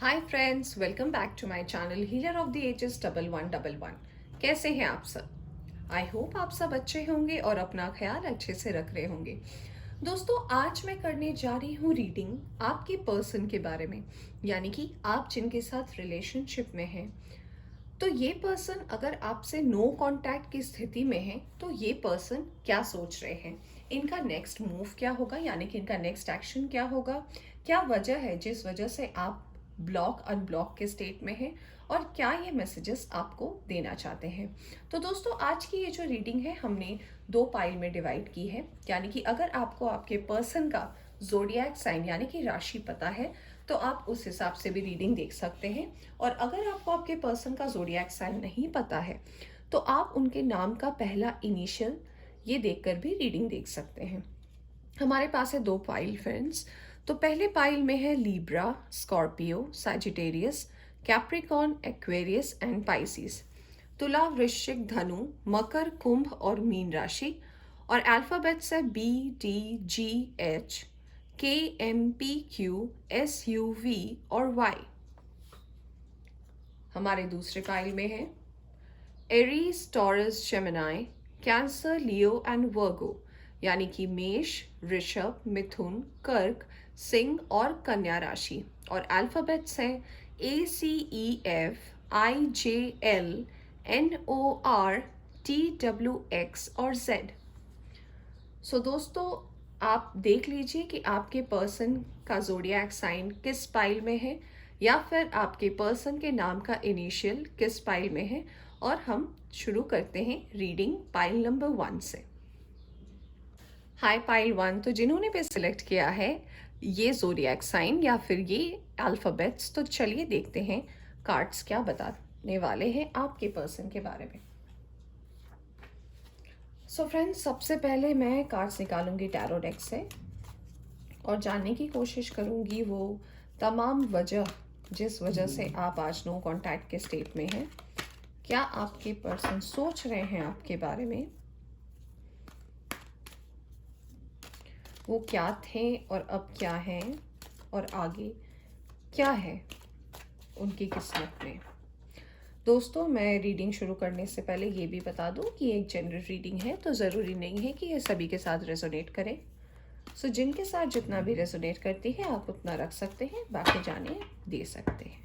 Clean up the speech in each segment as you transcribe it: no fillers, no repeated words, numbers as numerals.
Hi friends, welcome back to my channel healer of the ages 1111। कैसे हैं आप सब? आई होप आप सब अच्छे होंगे और अपना ख्याल अच्छे से रख रहे होंगे। दोस्तों, आज मैं करने जा रही हूँ रीडिंग आपके पर्सन के बारे में, यानी कि आप जिनके साथ रिलेशनशिप में हैं। तो ये पर्सन अगर आपसे नो कांटेक्ट की स्थिति में है तो ये पर्सन क्या सोच रहे हैं, इनका नेक्स्ट मूव क्या होगा, यानी कि इनका नेक्स्ट एक्शन क्या होगा, क्या वजह है जिस वजह से आप ब्लॉक अनब्लॉक के स्टेट में हैं, और क्या ये मैसेजेस आपको देना चाहते हैं। तो दोस्तों, आज की ये जो रीडिंग है हमने दो पाइल में डिवाइड की है, यानी कि अगर आपको आपके पर्सन का जोडियाक साइन यानी कि राशि पता है तो आप उस हिसाब से भी रीडिंग देख सकते हैं। और अगर आपको आपके पर्सन का जोडियाक साइन नहीं पता है तो आप उनके नाम का पहला इनिशियल ये देखकर भी रीडिंग देख सकते हैं। हमारे पास है दो पाइल फ्रेंड्स। तो पहले पाइल में है Libra, Scorpio, Sagittarius, Capricorn, Aquarius and Pisces. तुला, वृश्चिक, धनु, मकर, कुंभ और मीन राशि। और अल्फाबेट्स है B, D, G, H, K, M, P, Q, S, U, V और वाई। हमारे दूसरे पाइल में है Aries, Taurus, Gemini, Cancer, Leo and Virgo, यानी कि मेष, ऋषभ, मिथुन, कर्क, सिंह और कन्या राशि। और अल्फाबेट्स हैं A, C, E, F, I, J, L, N, O, R, T, W, X और जेड। सो दोस्तों, आप देख लीजिए कि आपके पर्सन का जोडियाक साइन किस पाइल में है, या फिर आपके पर्सन के नाम का इनिशियल किस पाइल में है। और हम शुरू करते हैं रीडिंग पाइल नंबर 1 से। हाय पाइल 1, तो जिन्होंने भी सिलेक्ट किया है ये जोडियाक साइन या फिर ये अल्फ़ाबेट्स, तो चलिए देखते हैं कार्ड्स क्या बताने वाले हैं आपके पर्सन के बारे में। सो फ्रेंड्स, सबसे पहले मैं कार्ड्स निकालूंगी टैरो डेक से और जानने की कोशिश करूंगी वो तमाम वजह जिस वजह से आप आज नो कांटेक्ट के स्टेट में हैं। क्या आपके पर्सन सोच रहे हैं आपके बारे में, वो क्या थे और अब क्या हैं, और आगे क्या है उनकी किस्मत में। दोस्तों, मैं रीडिंग शुरू करने से पहले ये भी बता दूं कि एक जनरल रीडिंग है, तो ज़रूरी नहीं है कि ये सभी के साथ रेजोनेट करे। सो जिनके साथ जितना भी रेजोनेट करती है आप उतना रख सकते हैं, बाकी जाने दे सकते हैं।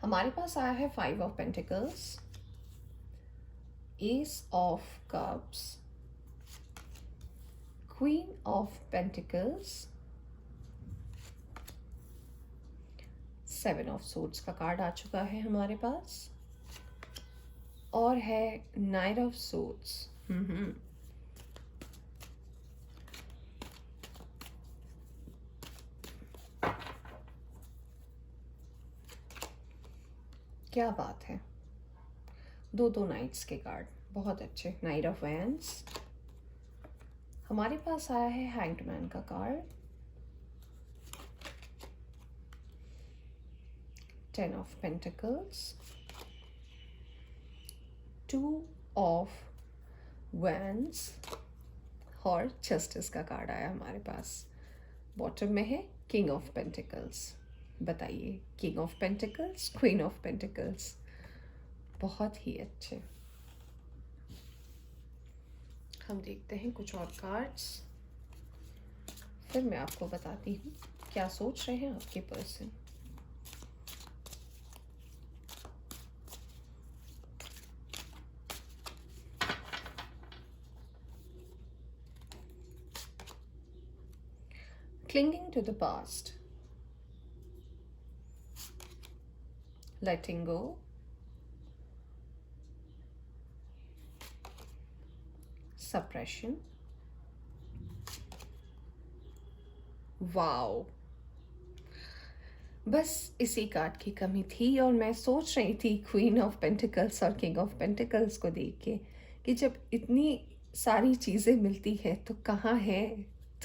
हमारे पास आया है 5 of pentacles, S of cups, queen of pentacles, 7 of swords का कार्ड आ चुका है हमारे पास, और है 9 ऑफ सोर्ड्स। क्या बात है, दो दो नाइट्स के कार्ड बहुत अच्छे। Night of wands. हमारे पास आया है हैंग्ड मैन का card, 10 of pentacles, 2 of wands और जस्टिस का कार्ड आया हमारे पास। बॉटम में है किंग ऑफ पेंटिकल्स। बताइए, king of pentacles, queen of pentacles, बहुत ही अच्छे। हम देखते हैं कुछ और कार्ड्स, फिर मैं आपको बताती हूँ क्या सोच रहे हैं आपके person. Clinging to the past, letting go, suppression, wow, बस इसी कार्ड की कमी थी। और मैं सोच रही थी क्वीन ऑफ पेंटिकल्स और किंग ऑफ पेंटिकल्स को देख के कि जब इतनी सारी चीज़ें मिलती है तो कहाँ है,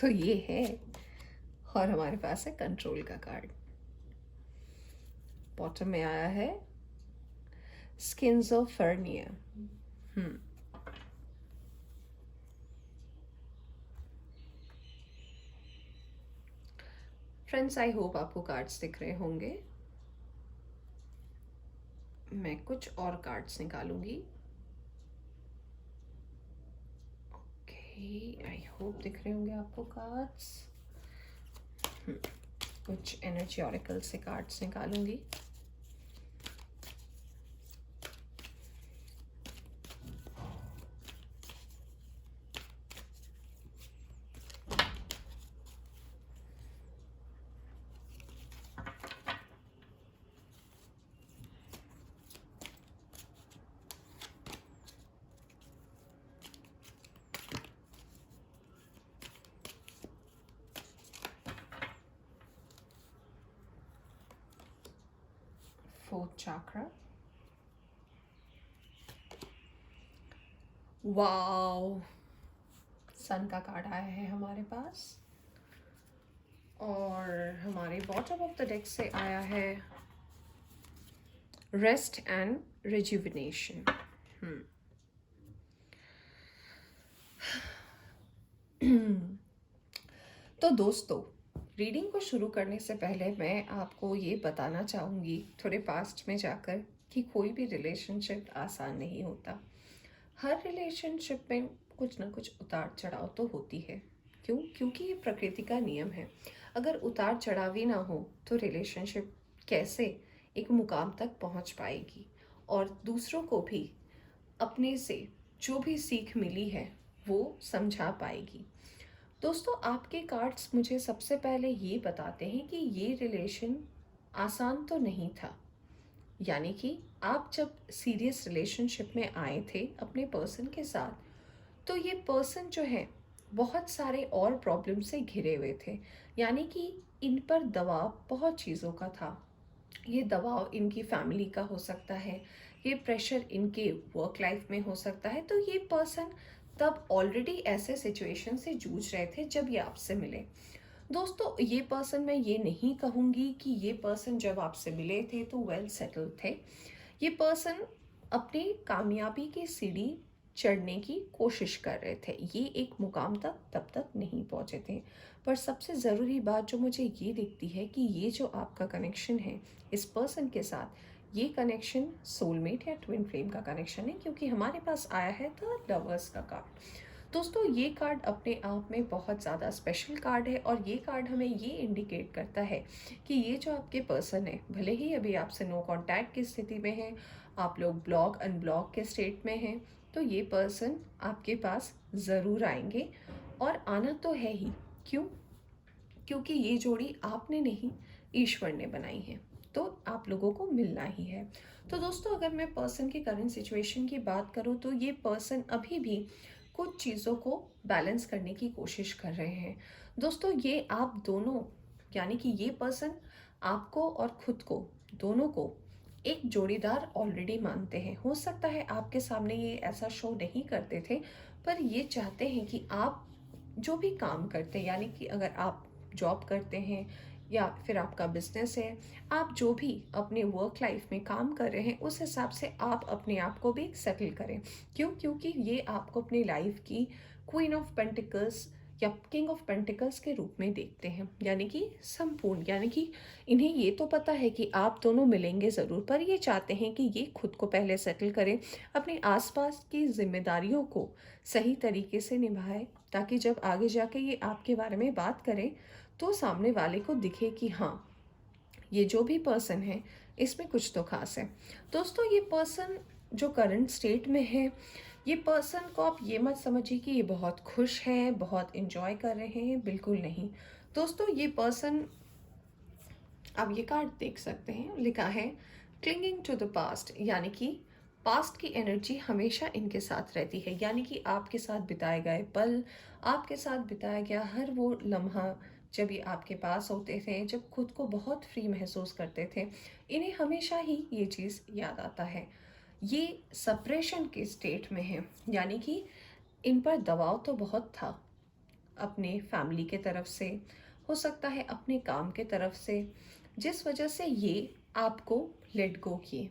तो ये है। और हमारे पास है कंट्रोल का कार्ड। बॉटम में आया है स्किज़ोफ्रेनिया। फ्रेंड्स, आई होप आपको कार्ड्स दिख रहे होंगे। मैं कुछ और कार्ड्स निकालूंगी। ओके, आई होप दिख रहे होंगे आपको कार्ड्स। कुछ एनर्जी ऑरेकल से कार्ड्स निकालूंगी। फोर्थ चक्रा। वाओ, सन का कार्ड आया है हमारे पास और हमारे बॉटम ऑफ द डेक से आया है रेस्ट एंड रिजुविनेशन। तो दोस्तों, रीडिंग को शुरू करने से पहले मैं आपको ये बताना चाहूँगी थोड़े पास्ट में जाकर कि कोई भी रिलेशनशिप आसान नहीं होता। हर रिलेशनशिप में कुछ ना कुछ उतार चढ़ाव तो होती है। क्यों? क्योंकि ये प्रकृति का नियम है। अगर उतार चढ़ाव ही ना हो तो रिलेशनशिप कैसे एक मुकाम तक पहुंच पाएगी और दूसरों को भी अपने से जो भी सीख मिली है वो समझा पाएगी। दोस्तों, आपके कार्ड्स मुझे सबसे पहले ये बताते हैं कि ये रिलेशन आसान तो नहीं था। यानी कि आप जब सीरियस रिलेशनशिप में आए थे अपने पर्सन के साथ, तो ये पर्सन जो है बहुत सारे और प्रॉब्लम से घिरे हुए थे। यानी कि इन पर दबाव बहुत चीज़ों का था। ये दबाव इनकी फैमिली का हो सकता है, ये प्रेशर इनके वर्क लाइफ में हो सकता है। तो ये पर्सन तब ऑलरेडी ऐसे सिचुएशन से जूझ रहे थे जब ये आपसे मिले। दोस्तों, ये पर्सन, मैं ये नहीं कहूँगी कि ये पर्सन जब आपसे मिले थे तो वेल सेटल्ड थे। ये पर्सन अपनी कामयाबी की सीढ़ी चढ़ने की कोशिश कर रहे थे। ये एक मुकाम तक तब तक नहीं पहुंचे थे। पर सबसे ज़रूरी बात जो मुझे ये दिखती है कि ये जो आपका कनेक्शन है इस पर्सन के साथ, ये कनेक्शन सोलमेट या ट्विन फ्लेम का कनेक्शन है, क्योंकि हमारे पास आया है द लवर्स का कार्ड। दोस्तों, ये कार्ड अपने आप में बहुत ज़्यादा स्पेशल कार्ड है और ये कार्ड हमें ये इंडिकेट करता है कि ये जो आपके पर्सन है, भले ही अभी आपसे नो कांटेक्ट की स्थिति में है, आप लोग ब्लॉक अनब्लॉक के स्टेट में हैं, तो ये पर्सन आपके पास ज़रूर आएंगे और आना तो है ही। क्यों? क्योंकि ये जोड़ी आपने नहीं, ईश्वर ने बनाई है, तो आप लोगों को मिलना ही है। तो दोस्तों, अगर मैं पर्सन की करंट सिचुएशन की बात करूँ तो ये पर्सन अभी भी कुछ चीज़ों को बैलेंस करने की कोशिश कर रहे हैं। दोस्तों, ये आप दोनों, यानी कि ये पर्सन आपको और खुद को, दोनों को एक जोड़ीदार ऑलरेडी मानते हैं। हो सकता है आपके सामने ये ऐसा शो नहीं करते थे, पर ये चाहते हैं कि आप जो भी काम करते हैं, यानी कि अगर आप जॉब करते हैं या फिर आपका बिजनेस है, आप जो भी अपने वर्क लाइफ में काम कर रहे हैं उस हिसाब से आप अपने आप को भी सेटल करें। क्यों? क्योंकि ये आपको अपनी लाइफ की क्वीन ऑफ पेंटिकल्स या किंग ऑफ पेंटिकल्स के रूप में देखते हैं, यानी कि संपूर्ण। यानी कि इन्हें ये तो पता है कि आप दोनों मिलेंगे ज़रूर, पर ये चाहते हैं कि ये खुद को पहले सेटल करें, अपने आसपास की जिम्मेदारियों को सही तरीके से निभाएं, ताकि जब आगे जाके ये आपके बारे में बात करें तो सामने वाले को दिखे कि हाँ, ये जो भी पर्सन है इसमें कुछ तो खास है। दोस्तों, ये पर्सन जो करंट स्टेट में है, ये पर्सन को आप ये मत समझिए कि ये बहुत खुश है, बहुत इंजॉय कर रहे हैं, बिल्कुल नहीं। दोस्तों, ये पर्सन, आप ये कार्ड देख सकते हैं, लिखा है क्लिंगिंग टू द पास्ट, यानी कि पास्ट की एनर्जी हमेशा इनके साथ रहती है। यानी कि आपके साथ बिताए गए पल, आपके साथ बिताया गया हर वो लम्हा जब ये आपके पास होते थे, जब खुद को बहुत फ्री महसूस करते थे, इन्हें हमेशा ही ये चीज़ याद आता है। ये सप्रेशन के स्टेट में है, यानी कि इन पर दबाव तो बहुत था अपने फैमिली के तरफ से, हो सकता है अपने काम के तरफ से, जिस वजह से ये आपको लेट गो किए।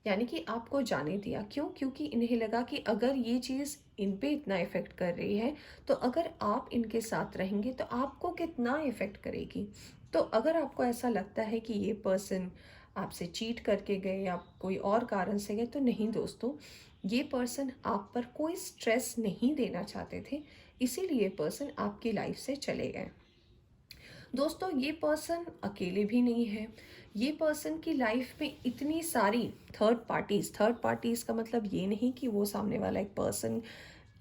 यानी कि आपको जाने दिया। क्यों? क्योंकि इन्हें लगा कि अगर ये चीज़ इन पे इतना इफ़ेक्ट कर रही है, तो अगर आप इनके साथ रहेंगे तो आपको कितना इफ़ेक्ट करेगी। तो अगर आपको ऐसा लगता है कि ये पर्सन आपसे चीट करके गए या कोई और कारण से गए, तो नहीं दोस्तों, ये पर्सन आप पर कोई स्ट्रेस नहीं देना चाहते थे, इसीलिए पर्सन आपकी लाइफ से चले गए। दोस्तों, ये पर्सन अकेले भी नहीं है। ये पर्सन की लाइफ में इतनी सारी थर्ड पार्टीज़ का मतलब ये नहीं कि वो सामने वाला एक पर्सन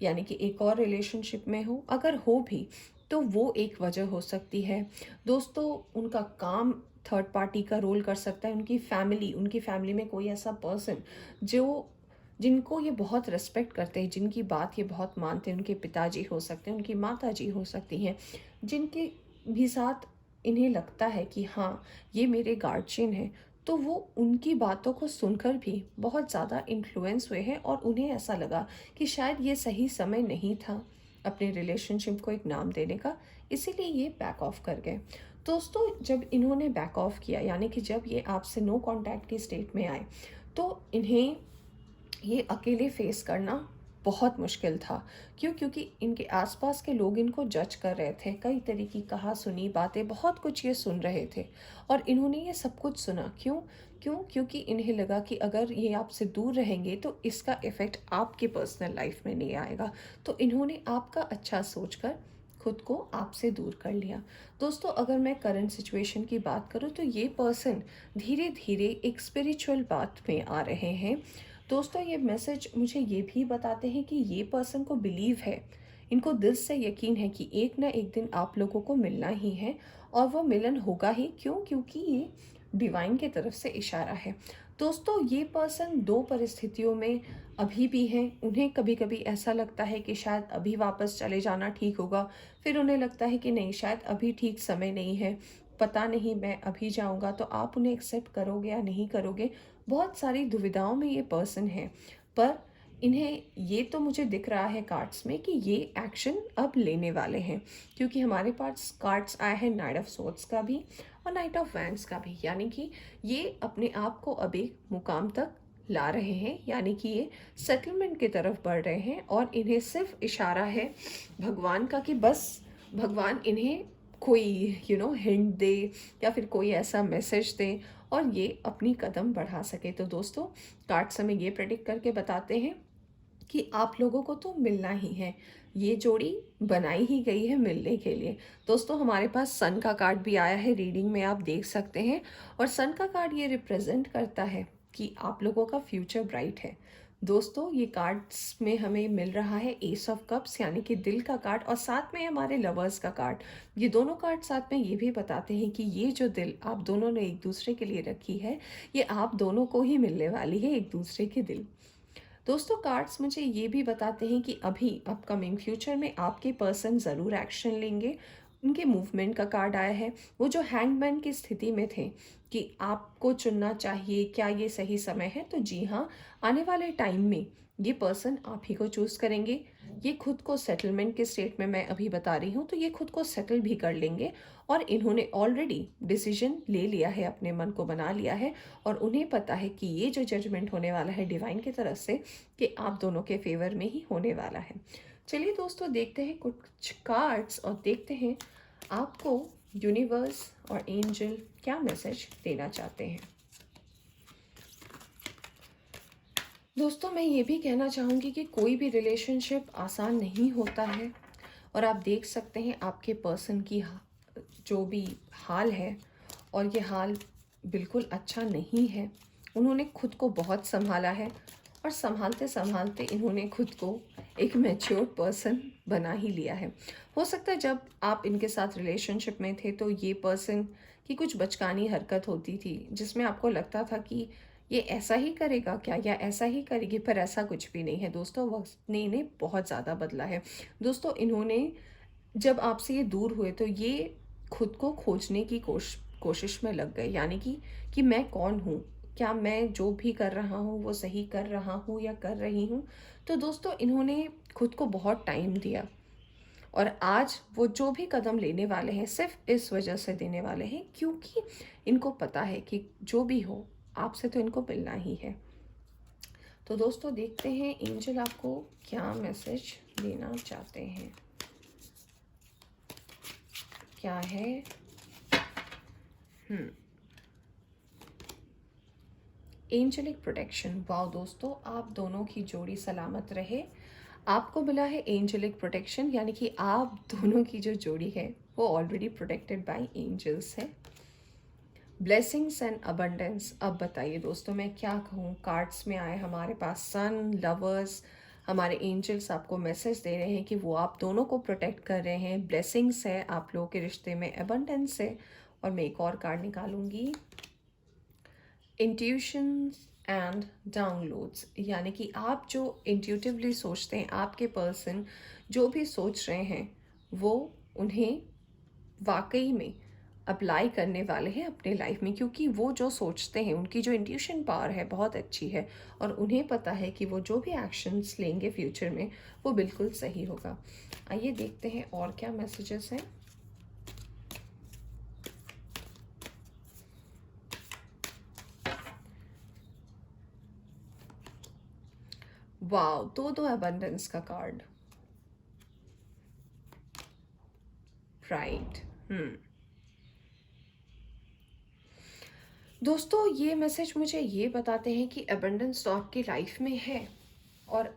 यानी कि एक और रिलेशनशिप में हो, अगर हो भी तो वो एक वजह हो सकती है। दोस्तों, उनका काम थर्ड पार्टी का रोल कर सकता है, उनकी फैमिली में कोई ऐसा पर्सन जो जिनको ये बहुत रिस्पेक्ट करते हैं, जिनकी बात ये बहुत मानते हैं, उनके पिताजी हो सकते हैं, उनकी माताजी हो सकती हैं, जिनके भी साथ इन्हें लगता है कि हाँ, ये मेरे गार्जियन हैं, तो वो उनकी बातों को सुनकर भी बहुत ज़्यादा इन्फ्लुएंस हुए हैं और उन्हें ऐसा लगा कि शायद ये सही समय नहीं था अपने रिलेशनशिप को एक नाम देने का, इसीलिए ये बैक ऑफ कर गए। दोस्तों, जब इन्होंने बैक ऑफ किया यानी कि जब ये आपसे नो कांटेक्ट की स्टेट में आए, तो इन्हें ये अकेले फेस करना बहुत मुश्किल था। क्यों? क्योंकि इनके आसपास के लोग इनको जज कर रहे थे, कई तरह की कहा सुनी बातें, बहुत कुछ ये सुन रहे थे और इन्होंने ये सब कुछ सुना। क्यों? क्योंकि इन्हें लगा कि अगर ये आपसे दूर रहेंगे तो इसका इफ़ेक्ट आपके पर्सनल लाइफ में नहीं आएगा। तो इन्होंने आपका अच्छा सोचकर खुद को आपसे दूर कर लिया। दोस्तों, अगर मैं करंट सिचुएशन की बात करूँ तो ये पर्सन धीरे धीरे एक स्पिरिचुअल बात में आ रहे हैं। दोस्तों, ये मैसेज मुझे ये भी बताते हैं कि ये पर्सन को बिलीव है, इनको दिल से यकीन है कि एक ना एक दिन आप लोगों को मिलना ही है और वो मिलन होगा ही। क्यों? क्योंकि ये डिवाइन की तरफ से इशारा है। दोस्तों, ये पर्सन दो परिस्थितियों में अभी भी हैं। उन्हें कभी कभी ऐसा लगता है कि शायद अभी वापस चले जाना ठीक होगा, फिर उन्हें लगता है कि नहीं, शायद अभी ठीक समय नहीं है, पता नहीं मैं अभी जाऊंगा तो आप उन्हें एक्सेप्ट करोगे या नहीं करोगे। बहुत सारी दुविधाओं में ये पर्सन है, पर इन्हें ये तो मुझे दिख रहा है कार्ड्स में कि ये एक्शन अब लेने वाले हैं, क्योंकि हमारे पास कार्ड्स आया है नाइट ऑफ सोर्ड्स का भी और नाइट ऑफ वैंड्स का भी, यानी कि ये अपने आप को अब एक मुकाम तक ला रहे हैं, यानी कि ये सेटलमेंट की तरफ बढ़ रहे हैं और इन्हें सिर्फ इशारा है भगवान का कि बस भगवान इन्हें कोई हिंट दे या फिर कोई ऐसा मैसेज दे और ये अपनी कदम बढ़ा सके। तो दोस्तों, कार्ड्स हमें ये प्रेडिक्ट करके बताते हैं कि आप लोगों को तो मिलना ही है, ये जोड़ी बनाई ही गई है मिलने के लिए। दोस्तों, हमारे पास सन का कार्ड भी आया है, रीडिंग में आप देख सकते हैं, और सन का कार्ड ये रिप्रेजेंट करता है कि आप लोगों का फ्यूचर ब्राइट है। दोस्तों, ये कार्ड्स में हमें मिल रहा है एस ऑफ कप्स यानी कि दिल का कार्ड, और साथ में हमारे लवर्स का कार्ड। ये दोनों कार्ड साथ में ये भी बताते हैं कि ये जो दिल आप दोनों ने एक दूसरे के लिए रखी है, ये आप दोनों को ही मिलने वाली है, एक दूसरे के दिल। दोस्तों, कार्ड्स मुझे ये भी बताते हैं कि अभी अपकमिंग फ्यूचर में आपके पर्सन ज़रूर एक्शन लेंगे। उनके मूवमेंट का कार्ड आया है, वो जो हैंगमैन की स्थिति में थे कि आपको चुनना चाहिए, क्या ये सही समय है, तो जी हाँ, आने वाले टाइम में ये पर्सन आप ही को चूज़ करेंगे। ये खुद को सेटलमेंट के स्टेट में मैं अभी बता रही हूँ, तो ये खुद को सेटल भी कर लेंगे और इन्होंने ऑलरेडी डिसीजन ले लिया है, अपने मन को बना लिया है और उन्हें पता है कि ये जो जजमेंट होने वाला है डिवाइन की तरफ से, कि आप दोनों के फेवर में ही होने वाला है। चलिए दोस्तों, देखते हैं कुछ कार्ड्स और देखते हैं आपको यूनिवर्स और एंजल क्या मैसेज देना चाहते हैं। दोस्तों, मैं ये भी कहना चाहूँगी कि कोई भी रिलेशनशिप आसान नहीं होता है और आप देख सकते हैं आपके पर्सन की जो भी हाल है, और ये हाल बिल्कुल अच्छा नहीं है। उन्होंने खुद को बहुत संभाला है और संभालते संभालते इन्होंने खुद को एक मैच्योर्ड पर्सन बना ही लिया है। हो सकता है जब आप इनके साथ रिलेशनशिप में थे तो ये पर्सन की कुछ बचकानी हरकत होती थी जिसमें आपको लगता था कि ये ऐसा ही करेगा क्या या ऐसा ही करेगी, पर ऐसा कुछ भी नहीं है। दोस्तों, वक्त ने इन्हें बहुत ज़्यादा बदला है। दोस्तों, इन्होंने जब आपसे ये दूर हुए तो ये खुद को खोजने की कोशिश में लग गए, यानी कि मैं कौन हूँ, क्या मैं जो भी कर रहा हूँ वो सही कर रहा हूँ या कर रही हूँ। तो दोस्तों, इन्होंने खुद को बहुत टाइम दिया और आज वो जो भी कदम लेने वाले हैं सिर्फ इस वजह से देने वाले हैं क्योंकि इनको पता है कि जो भी हो आपसे तो इनको मिलना ही है। तो दोस्तों देखते हैं एंजल आपको क्या मैसेज देना चाहते हैं। क्या है? Angelic protection. वाओ दोस्तों, आप दोनों की जोड़ी सलामत रहे। आपको मिला है एंजलिक प्रोटेक्शन, यानी कि आप दोनों की जो जोड़ी है वो ऑलरेडी प्रोटेक्टेड बाय एंजल्स है। Blessings and abundance. अब बताइए दोस्तों मैं क्या कहूँ, कार्ड्स में आए हमारे पास सन, लवर्स। हमारे एंजल्स आपको मैसेज दे रहे हैं कि वो आप दोनों को प्रोटेक्ट कर रहे हैं। ब्लेसिंग्स है आप लोगों के रिश्ते में, अबंडेंस है। और मैं एक और कार्ड निकालूंगी, इंट्यूशंस एंड डाउनलोड्स। यानी कि आप जो इंट्यूटिवली सोचते हैं, आपके पर्सन जो भी सोच रहे हैं वो उन्हें वाकई में अप्लाई करने वाले हैं अपने लाइफ में, क्योंकि वो जो सोचते हैं उनकी जो इंट्यूशन पावर है बहुत अच्छी है और उन्हें पता है कि वो जो भी एक्शंस लेंगे फ्यूचर में वो बिल्कुल सही होगा। आइए देखते हैं और क्या मैसेजेस हैं। वाओ, दो अबंडेंस का कार्ड। राइट। दोस्तों ये मैसेज मुझे ये बताते हैं कि अबंडेंस तो आपकी लाइफ में है, और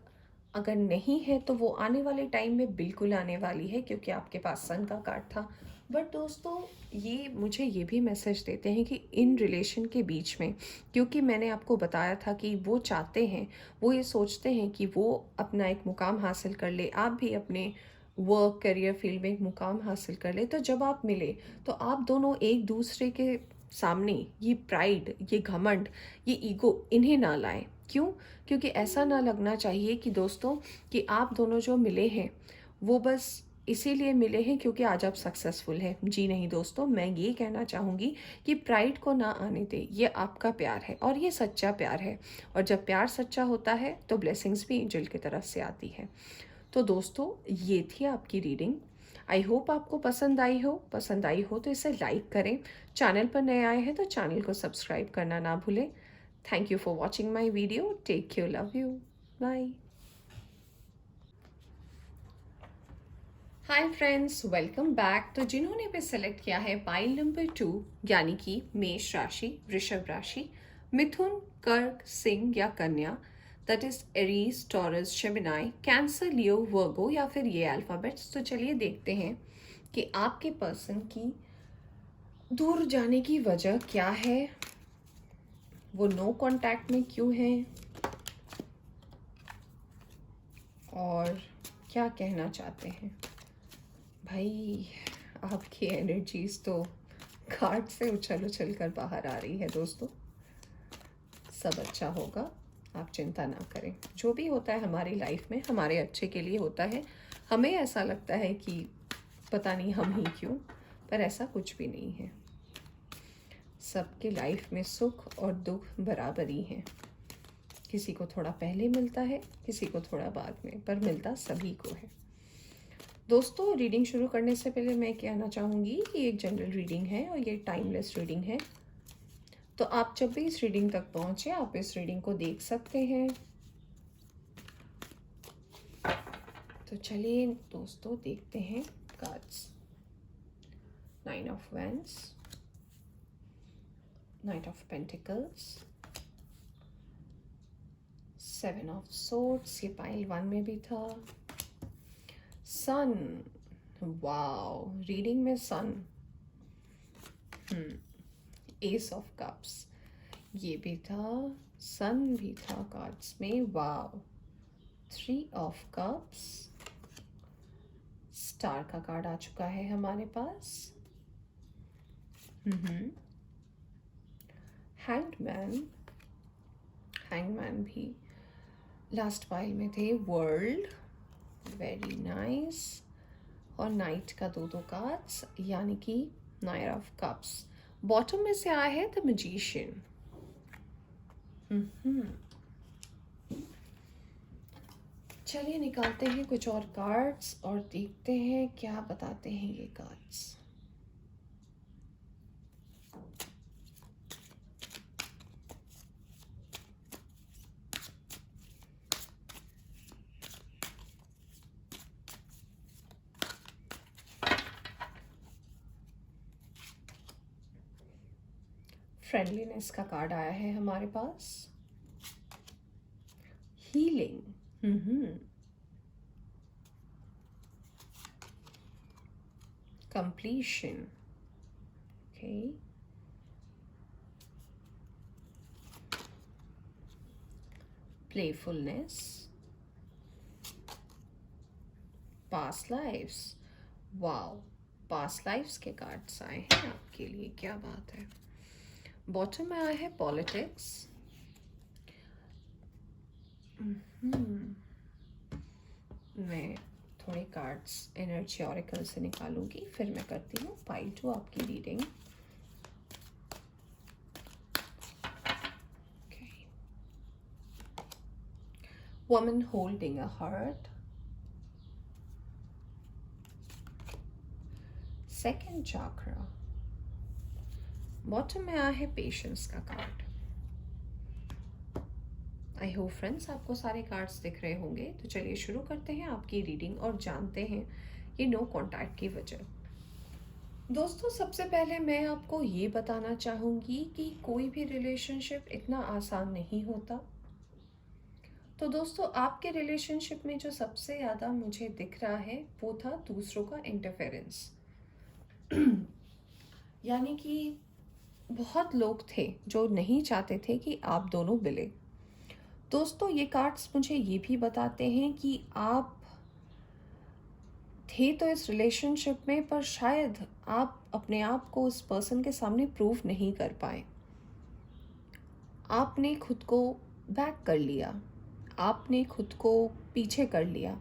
अगर नहीं है तो वो आने वाले टाइम में बिल्कुल आने वाली है, क्योंकि आपके पास सन का कार्ड था। बट दोस्तों ये मुझे ये भी मैसेज देते हैं कि इन रिलेशन के बीच में, क्योंकि मैंने आपको बताया था कि वो चाहते हैं, वो ये सोचते हैं कि वो अपना एक मुकाम हासिल कर ले, आप भी अपने वर्क करियर फील्ड में एक मुकाम हासिल कर ले। तो जब आप मिले तो आप दोनों एक दूसरे के सामने ये प्राइड, ये घमंड, ये ईगो इन्हें ना लाएं। क्यों? क्योंकि ऐसा ना लगना चाहिए कि दोस्तों कि आप दोनों जो मिले हैं वो बस इसीलिए मिले हैं क्योंकि आज आप सक्सेसफुल हैं। जी नहीं दोस्तों, मैं ये कहना चाहूँगी कि प्राइड को ना आने दे। ये आपका प्यार है और ये सच्चा प्यार है, और जब प्यार सच्चा होता है तो ब्लेसिंग्स भी एंजल की तरफ से आती है। तो दोस्तों ये थी आपकी रीडिंग। आई होप आपको पसंद आई हो तो इसे लाइक करें। चैनल पर नए आए हैं तो चैनल को सब्सक्राइब करना ना भूलें। Thank you for watching my video. Take care, love you, bye. Hi friends, welcome back. तो जिन्होंने भी सेलेक्ट किया है पाइल नंबर 2, यानी कि मेष राशि, वृषभ राशि, मिथुन, कर्क, सिंह या कन्या, that is Aries, Taurus, Gemini, Cancer, Leo, Virgo या फिर ये अल्फाबेट्स, तो चलिए देखते हैं कि आपके पर्सन की दूर जाने की वजह क्या है, वो नो कांटेक्ट में क्यों है, और क्या कहना चाहते हैं। भाई आपकी एनर्जीज तो कार्ड से उछल उछल कर बाहर आ रही है दोस्तों। सब अच्छा होगा, आप चिंता ना करें। जो भी होता है हमारी लाइफ में हमारे अच्छे के लिए होता है। हमें ऐसा लगता है कि पता नहीं हम ही क्यों, पर ऐसा कुछ भी नहीं है। सबके लाइफ में सुख और दुख बराबर ही हैं। किसी को थोड़ा पहले मिलता है, किसी को थोड़ा बाद में, पर मिलता सभी को है। दोस्तों रीडिंग शुरू करने से पहले मैं कहना चाहूँगी कि एक जनरल रीडिंग है और ये टाइमलेस रीडिंग है। तो आप जब भी इस रीडिंग तक पहुँचे आप इस रीडिंग को देख सकते हैं। तो चलिए दोस्तों देखते हैं cards. 9 of wands, night of pentacles, 7 of swords, ये पाइल 1 में भी था, सन, वाओ रीडिंग में सन, एस ऑफ कप्स, ये भी था, सन भी था कार्ड्स में, वाओ, 3 ऑफ कप्स, स्टार का कार्ड आ चुका है हमारे पास, हैंगमैन, हैंगमैन भी लास्ट पाइल में थे, वर्ल्ड, वेरी नाइस, और नाइट का दो कार्ड्स, यानी कि 9 ऑफ कप्स। बॉटम में से आया है द मैजिशियन। चलिए निकालते हैं कुछ और कार्ड्स और देखते हैं क्या बताते हैं ये कार्ड्स। फ्रेंडलीनेस का कार्ड आया है हमारे पास, healing, completion, okay, playfulness, past lives. Wow, past lives के कार्ड्स आए हैं आपके लिए, क्या बात है। बॉटम में आया है पॉलिटिक्स। मैं थोड़े कार्ड्स एनर्जी ऑरेकल से निकालूंगी, फिर मैं करती हूँ पाइल 2 आपकी reading. Woman holding a heart, second chakra. Bottom में आया है पेशेंस का कार्ड। आई होप फ्रेंड्स आपको सारे कार्ड्स दिख रहे होंगे। तो चलिए शुरू करते हैं आपकी रीडिंग और जानते हैं ये नो कॉन्टैक्ट की वजह। दोस्तों सबसे पहले मैं आपको ये बताना चाहूँगी कि कोई भी रिलेशनशिप इतना आसान नहीं होता। तो दोस्तों आपके रिलेशनशिप में जो सबसे ज़्यादा मुझे दिख रहा है वो था दूसरों का इंटरफेरेंस। यानी कि बहुत लोग थे जो नहीं चाहते थे कि आप दोनों मिले। दोस्तों ये कार्ड्स मुझे ये भी बताते हैं कि आप थे तो इस रिलेशनशिप में, पर शायद आप अपने आप को उस पर्सन के सामने प्रूव नहीं कर पाए। आपने खुद को बैक कर लिया, आपने खुद को पीछे कर लिया।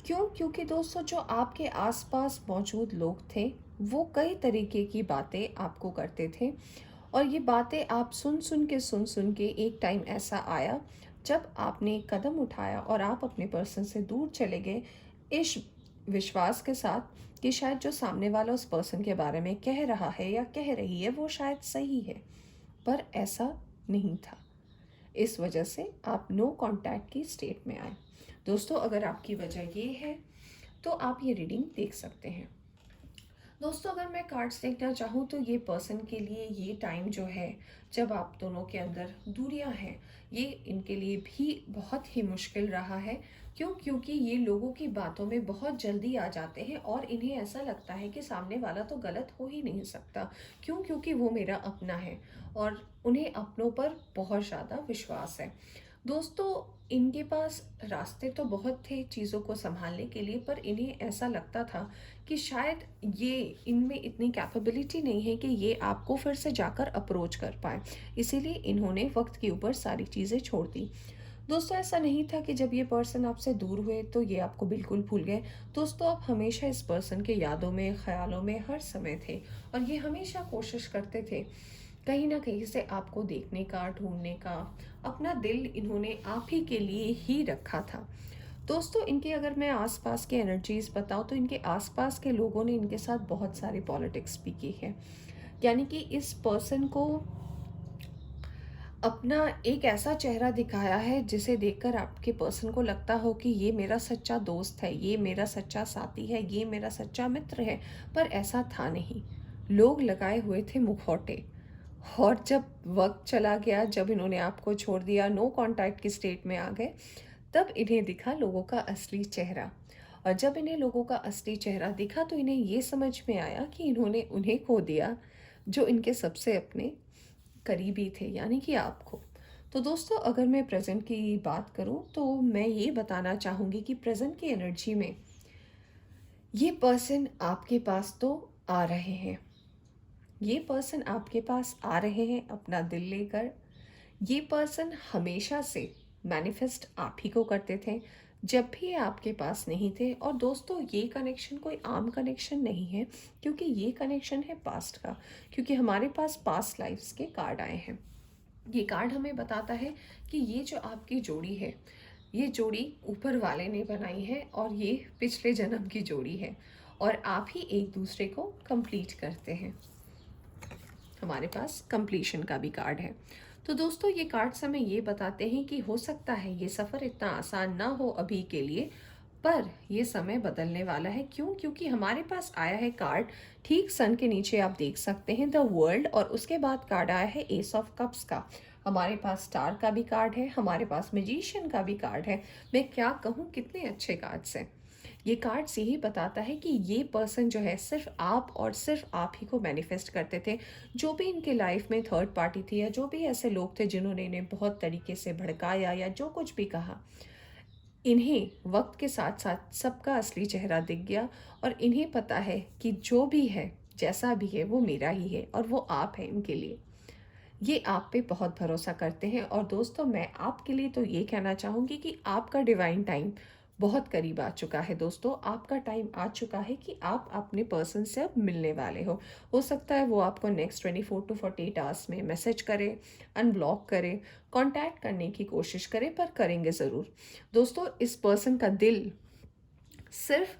क्यों? क्योंकि दोस्तों जो आपके आसपास मौजूद लोग थे वो कई तरीके की बातें आपको करते थे, और ये बातें आप सुन सुन के एक टाइम ऐसा आया जब आपने कदम उठाया और आप अपने पर्सन से दूर चले गए, इस विश्वास के साथ कि शायद जो सामने वाला उस पर्सन के बारे में कह रहा है या कह रही है वो शायद सही है, पर ऐसा नहीं था। इस वजह से आप नो कांटेक्ट की स्टेट में आए। दोस्तों अगर आपकी वजह ये है तो आप ये रीडिंग देख सकते हैं। दोस्तों अगर मैं कार्ड्स देखना चाहूँ तो ये पर्सन के लिए ये टाइम जो है जब आप दोनों के अंदर दूरियां हैं, ये इनके लिए भी बहुत ही मुश्किल रहा है। क्यों? क्योंकि ये लोगों की बातों में बहुत जल्दी आ जाते हैं और इन्हें ऐसा लगता है कि सामने वाला तो गलत हो ही नहीं सकता। क्यों? क्योंकि वो मेरा अपना है और उन्हें अपनों पर बहुत ज़्यादा विश्वास है। दोस्तों इनके पास रास्ते तो बहुत थे चीज़ों को संभालने के लिए, पर इन्हें ऐसा लगता था कि शायद ये इनमें इतनी कैपेबिलिटी नहीं है कि ये आपको फिर से जाकर अप्रोच कर पाए, इसीलिए इन्होंने वक्त के ऊपर सारी चीज़ें छोड़ दी। दोस्तों ऐसा नहीं था कि जब ये पर्सन आपसे दूर हुए तो ये आपको बिल्कुल भूल गए। दोस्तों आप हमेशा इस पर्सन के यादों में, ख्यालों में हर समय थे, और ये हमेशा कोशिश करते थे कहीं ना कहीं से आपको देखने का, ढूंढने का। अपना दिल इन्होंने आप ही के लिए ही रखा था। दोस्तों इनके अगर मैं आसपास के एनर्जीज बताऊं तो इनके आसपास के लोगों ने इनके साथ बहुत सारी पॉलिटिक्स भी की है। यानी कि इस पर्सन को अपना एक ऐसा चेहरा दिखाया है जिसे देखकर आपके पर्सन को लगता हो कि ये मेरा सच्चा दोस्त है, ये मेरा सच्चा साथी है, ये मेरा सच्चा मित्र है, पर ऐसा था नहीं। लोग लगाए हुए थे मुखौटे, और जब वक्त चला गया, जब इन्होंने आपको छोड़ दिया, नो कांटेक्ट की स्टेट में आ गए, तब इन्हें दिखा लोगों का असली चेहरा। और जब इन्हें लोगों का असली चेहरा दिखा तो इन्हें ये समझ में आया कि इन्होंने उन्हें खो दिया जो इनके सबसे अपने करीबी थे, यानी कि आपको। तो दोस्तों अगर मैं प्रेजेंट की बात करूं तो मैं ये बताना चाहूँगी कि प्रेजेंट की एनर्जी में ये पर्सन आपके पास तो आ रहे हैं, ये पर्सन आपके पास आ रहे हैं अपना दिल लेकर। ये पर्सन हमेशा से मैनिफेस्ट आप ही को करते थे जब भी ये आपके पास नहीं थे। और दोस्तों ये कनेक्शन कोई आम कनेक्शन नहीं है, क्योंकि ये कनेक्शन है पास्ट का, क्योंकि हमारे पास पास्ट लाइफ्स के कार्ड आए हैं। ये कार्ड हमें बताता है कि ये जो आपकी जोड़ी है, ये जोड़ी ऊपर वाले ने बनाई है और ये पिछले जन्म की जोड़ी है, और आप ही एक दूसरे को कंप्लीट करते हैं। हमारे पास कंप्लीशन का भी कार्ड है। तो दोस्तों ये कार्ड्स हमें ये बताते हैं कि हो सकता है ये सफ़र इतना आसान ना हो अभी के लिए, पर ये समय बदलने वाला है। क्यों? क्योंकि हमारे पास आया है कार्ड, ठीक सन के नीचे आप देख सकते हैं द वर्ल्ड, और उसके बाद कार्ड आया है एस ऑफ कप्स का। हमारे पास स्टार का भी कार्ड है, हमारे पास मैजिशियन का भी कार्ड है। मैं क्या कहूँ, कितने अच्छे कार्ड्स हैं। ये कार्ड्स यही बताता है कि ये पर्सन जो है सिर्फ आप और सिर्फ आप ही को मैनिफेस्ट करते थे। जो भी इनके लाइफ में थर्ड पार्टी थी, या जो भी ऐसे लोग थे जिन्होंने इन्हें बहुत तरीके से भड़काया या जो कुछ भी कहा, इन्हें वक्त के साथ साथ सबका असली चेहरा दिख गया, और इन्हें पता है कि जो भी है, जैसा भी है, वो मेरा ही है और वो आप है इनके लिए। ये आप पे बहुत भरोसा करते हैं। और दोस्तों, मैं आपके लिए तो ये कहना चाहूँगी कि आपका डिवाइन टाइम बहुत करीब आ चुका है। दोस्तों, आपका टाइम आ चुका है कि आप अपने पर्सन से अब मिलने वाले हो सकता है वो आपको नेक्स्ट 24 to 48 आवर्स में मैसेज करे, अनब्लॉक करे, कांटेक्ट करने की कोशिश करे, पर करेंगे ज़रूर। दोस्तों, इस पर्सन का दिल सिर्फ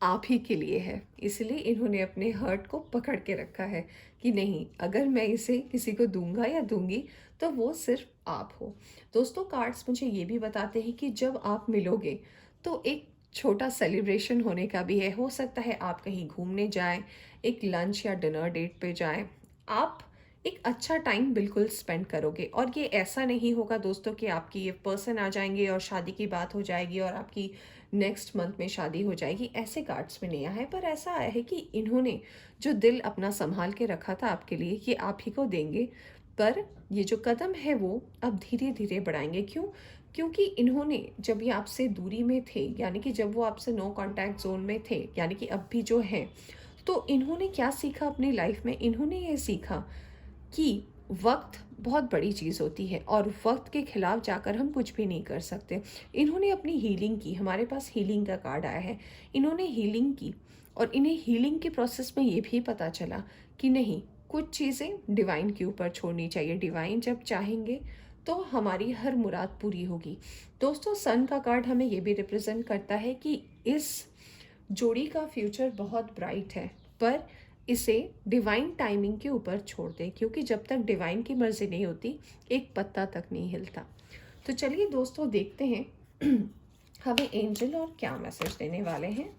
आप ही के लिए है, इसलिए इन्होंने अपने हर्ट को पकड़ के रखा है कि नहीं, अगर मैं इसे किसी को दूंगा या दूंगी तो वो सिर्फ आप हो। दोस्तों, कार्ड्स मुझे ये भी बताते हैं कि जब आप मिलोगे तो एक छोटा सेलिब्रेशन होने का भी है। हो सकता है आप कहीं घूमने जाएं, एक लंच या डिनर डेट पे जाएं, आप एक अच्छा टाइम बिल्कुल स्पेंड करोगे। और ये ऐसा नहीं होगा दोस्तों कि आपकी ये पर्सन आ जाएंगे और शादी की बात हो जाएगी और आपकी नेक्स्ट मंथ में शादी हो जाएगी। ऐसे कार्ड्स में नहीं आया है, पर ऐसा आया है कि इन्होंने जो दिल अपना संभाल के रखा था आपके लिए, ये आप ही को देंगे। पर ये जो कदम है वो अब धीरे धीरे बढ़ाएंगे। क्यों? क्योंकि इन्होंने जब ये आपसे दूरी में थे, यानी कि जब वो आपसे नो कांटेक्ट जोन में थे, यानी कि अब भी जो है, तो इन्होंने क्या सीखा अपनी लाइफ में? इन्होंने ये सीखा कि वक्त बहुत बड़ी चीज़ होती है और वक्त के खिलाफ जाकर हम कुछ भी नहीं कर सकते। इन्होंने अपनी हीलिंग की, हमारे पास हीलिंग का कार्ड आया है, इन्होंने हीलिंग की, और इन्हें हीलिंग के प्रोसेस में ये भी पता चला कि नहीं, कुछ चीज़ें डिवाइन के ऊपर छोड़नी चाहिए। डिवाइन जब चाहेंगे तो हमारी हर मुराद पूरी होगी। दोस्तों, सन का कार्ड हमें ये भी रिप्रेजेंट करता है कि इस जोड़ी का फ्यूचर बहुत ब्राइट है, पर इसे डिवाइन टाइमिंग के ऊपर छोड़ दें, क्योंकि जब तक डिवाइन की मर्जी नहीं होती, एक पत्ता तक नहीं हिलता। तो चलिए दोस्तों, देखते हैं हमें एंजल और क्या मैसेज देने वाले हैं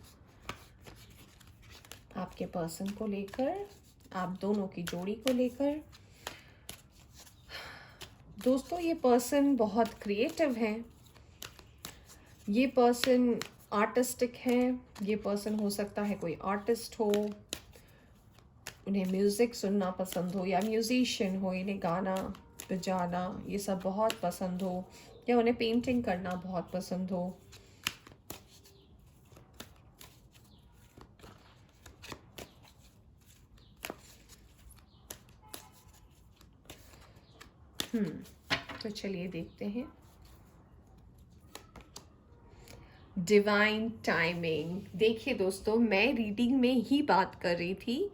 आपके पर्सन को लेकर, आप दोनों की जोड़ी को लेकर। दोस्तों, ये पर्सन बहुत क्रिएटिव है, ये पर्सन आर्टिस्टिक है, ये पर्सन हो सकता है कोई आर्टिस्ट हो, उन्हें म्यूज़िक सुनना पसंद हो, या म्यूज़िशियन हो, इन्हें गाना बजाना ये सब बहुत पसंद हो, या उन्हें पेंटिंग करना बहुत पसंद हो। तो चलिए देखते हैं। Divine timing. देखिए दोस्तों, मैं रीडिंग में ही बात कर रही थी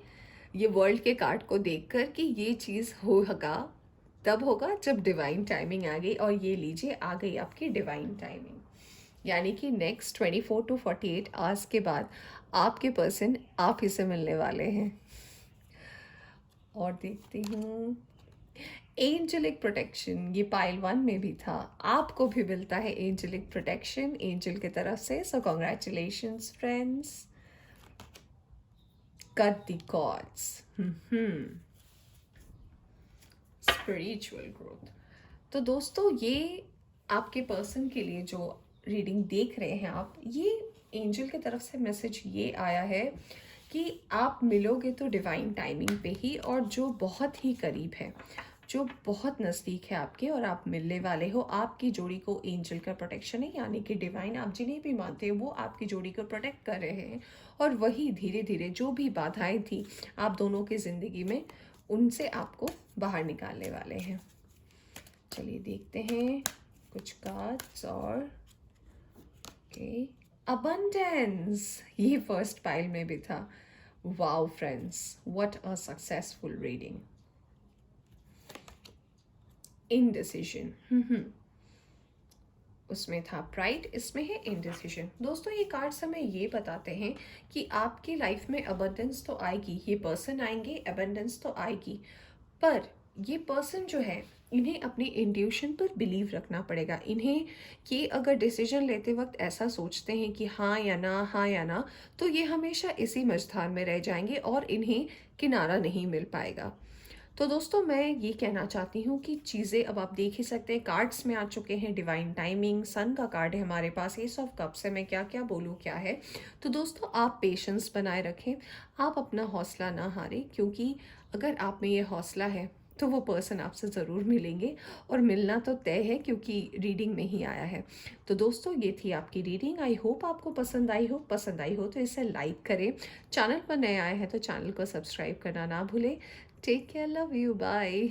ये वर्ल्ड के कार्ड को देखकर कि ये चीज़ होगा, तब होगा जब डिवाइन टाइमिंग आ गई। और ये लीजिए, आ गई आपकी डिवाइन टाइमिंग, यानी कि नेक्स्ट 24 to 48 आवर्स के बाद आपके पर्सन आप ही से मिलने वाले हैं। और देखती हूँ एंजलिक प्रोटेक्शन, ये पाइल 1 में भी था, आपको भी मिलता है एंजलिक प्रोटेक्शन एंजल की तरफ से। So congratulations friends, cut the cords, spiritual growth. तो दोस्तों, ये आपके पर्सन के लिए जो रीडिंग देख रहे हैं आप, ये एंजल की तरफ से मैसेज ये आया है कि आप मिलोगे तो डिवाइन टाइमिंग पे ही, और जो बहुत ही करीब है, जो बहुत नज़दीक है आपके, और आप मिलने वाले हो। आपकी जोड़ी को एंजल का प्रोटेक्शन है, यानी कि डिवाइन, आप जिन्हें भी मानते हो, वो आपकी जोड़ी को प्रोटेक्ट कर रहे हैं। और वही धीरे धीरे जो भी बाधाएं थी आप दोनों की ज़िंदगी में, उनसे आपको बाहर निकालने वाले हैं। चलिए देखते हैं कुछ कार्ड्स। और ओके, अबंडेंस, ये फर्स्ट पाइल में भी था। Wow friends, what a successful reading. Indecision, उसमें था प्राइड, इसमें है इनडिसीजन। दोस्तों, ये कार्ड्स हमें ये बताते हैं कि आपकी लाइफ में अबंडेंस तो आएगी, ये पर्सन आएंगे, अबंडेंस तो आएगी, पर ये पर्सन जो है इन्हें अपनी इंट्यूशन पर बिलीव रखना पड़ेगा। इन्हें कि अगर डिसीजन लेते वक्त ऐसा सोचते हैं कि हाँ या ना, तो ये हमेशा इसी मझधार में रह जाएंगे और इन्हें किनारा नहीं मिल पाएगा। तो दोस्तों मैं ये कहना चाहती हूँ कि चीज़ें अब आप देख ही सकते हैं, कार्ड्स में आ चुके हैं, डिवाइन टाइमिंग, सन का कार्ड है हमारे पास, एस ऑफ कप्स है, मैं क्या क्या बोलूँ क्या है। तो दोस्तों आप पेशेंस बनाए रखें, आप अपना हौसला ना हारें, क्योंकि अगर आप में ये हौसला है तो वो पर्सन आपसे ज़रूर मिलेंगे, और मिलना तो तय है क्योंकि रीडिंग में ही आया है। तो दोस्तों ये थी आपकी रीडिंग, आई होप आपको पसंद आई हो तो इसे लाइक करें, चैनल पर नए आए हैं तो चैनल को सब्सक्राइब करना ना भूलें। Take care, love you, bye.